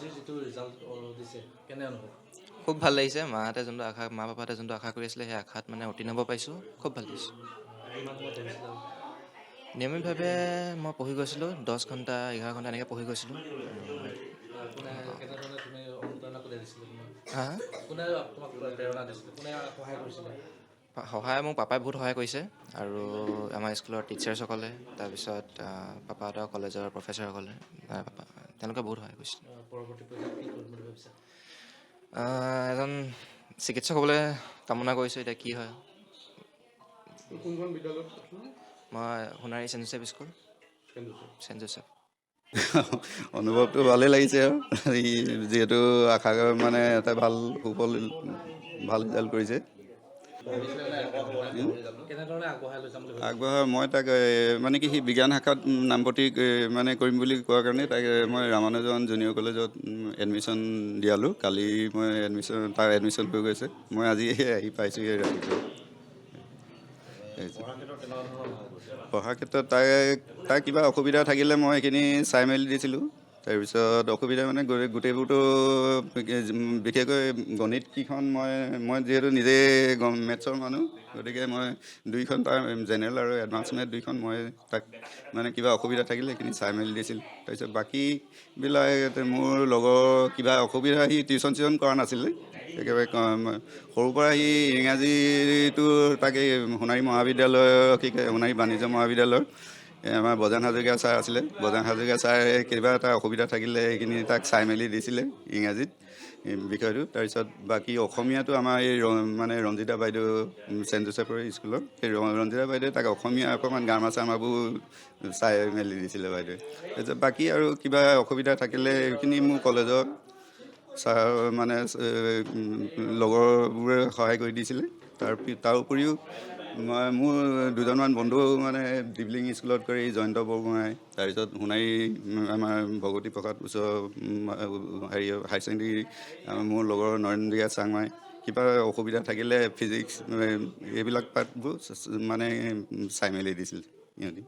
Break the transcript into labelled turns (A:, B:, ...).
A: আজিৰ যিটো ৰিজাল্ট দিছে কেনে অনুভৱ?
B: খুব ভাল লাগিছে। মা পাপাহঁতে যোনটো আশা কৰি আছিলে সেই আশাত মানে উত্তীৰ্ণ হ'ব পাৰিছোঁ। খুব ভাল লাগিছে।
A: কিমান সময় পঢ়িছিলা?
B: নিয়মিতভাৱে মই পঢ়ি গৈছিলোঁ 10 ঘণ্টা 11 ঘণ্টা এনেকৈ পঢ়ি গৈছিলোঁ।
A: কেনেধৰণে তুমি অনুপ্ৰেৰণা কোনে দিছিলে তোমাক?
B: হা
A: কোনে তোমাক প্ৰেৰণা দিছিলে? কোনে সহায় কৰিছিলে?
B: সহায় মোক পাপাই বহুত সহায় কৰিছে আৰু আমাৰ স্কুলৰ টিচাৰ্ছসকলে, তাৰপিছত পাপাহঁতৰ কলেজৰ প্ৰফেচাৰসকলে তেওঁলোকে বহুত সহায় কৰিছিল।
A: পৰৱৰ্তী পৰ্যায়ত কি কৰিম বুলি ভাবিছা?
B: এজন চিকিৎসক হ'বলৈ কামনা কৰিছোঁ। এতিয়া কি হয়।
A: কোনখন বিদ্যালয়ত?
B: মই Sonari Saint Joseph school, Saint Joseph.
C: অনুভৱটো ভালেই লাগিছে আৰু যিহেতু আশা মানে এটা ভাল ৰিজাল্ট কৰিছে।
A: কেনেধৰণে আগবঢ়াই লৈ যাম বুলি
C: আগবঢ়া মই তাক মানে কি সি বিজ্ঞান শাখাত নামভৰ্তি মানে কৰিম বুলি কোৱাৰ কাৰণে তাক মই ৰামানুজন জুনিয়ৰ কলেজত এডমিশ্যন দিয়ালোঁ। কালি মই তাৰ এডমিশ্যন হৈ গৈছে। মই আজি আহি পাইছোঁহি ৰাতিপুৱা। পঢ়াৰ ক্ষেত্ৰত তাৰ কিবা অসুবিধা থাকিলে মই সেইখিনি চাই মেলি দিছিলোঁ। তাৰপিছত অসুবিধা মানে গোটেইবোৰতো বিশেষকৈ গণিতকেইখন মই যিহেতু নিজে মেথছৰ মানুহ, গতিকে মই দুইখন তাৰ জেনেৰেল আৰু এডভান্স মেথ দুইখন মই তাক মানে কিবা অসুবিধা থাকিলে সেইখিনি চাই মেলি দিছিলোঁ। তাৰপিছত বাকীবিলাক মোৰ লগৰ কিবা অসুবিধা সি টিউশ্যন কৰা নাছিলে। একেবাৰে সৰুৰ পৰা সি ইংৰাজীটো তাকে সোণাৰী সোণাৰী বাণিজ্য মহাবিদ্যালয়ৰ আমাৰ বজান হাজৰিকা ছাৰ আছিলে। বজান হাজৰিকা ছাৰে কিবা এটা অসুবিধা থাকিলে সেইখিনি তাক চাই মেলি দিছিলে ইংৰাজীত বিষয়টো। তাৰপিছত বাকী অসমীয়াটো আমাৰ এই মানে ৰঞ্জিতা বাইদেউ চেণ্ট জোচেফৰ স্কুলৰ সেই ৰঞ্জিতা বাইদেৱে তাক অসমীয়া অকণমান গ্ৰামাৰ চামাৰবোৰ চাই মেলি দিছিলে বাইদেৱে। তাৰপিছত বাকী আৰু কিবা অসুবিধা থাকিলে সেইখিনি মোৰ কলেজৰ ছাৰ মানে লগৰবোৰে সহায় কৰি দিছিলে। তাৰ উপৰিও মোৰ দুজনমান বন্ধু মানে ডিবলিং স্কুলত কৰি জয়ন্ত বৰগোহাঁই, তাৰপিছত সোণাৰী আমাৰ ভগৱতী প্ৰসাদ উচ্চ হাই ছেকেণ্ডেৰী মোৰ লগৰ নৰেন্দ্ৰিয়া চাংমাই কিবা অসুবিধা থাকিলে ফিজিক্স এইবিলাক পাৰ্টবোৰ মানে চাই মেলি দিছিল সিহঁতি।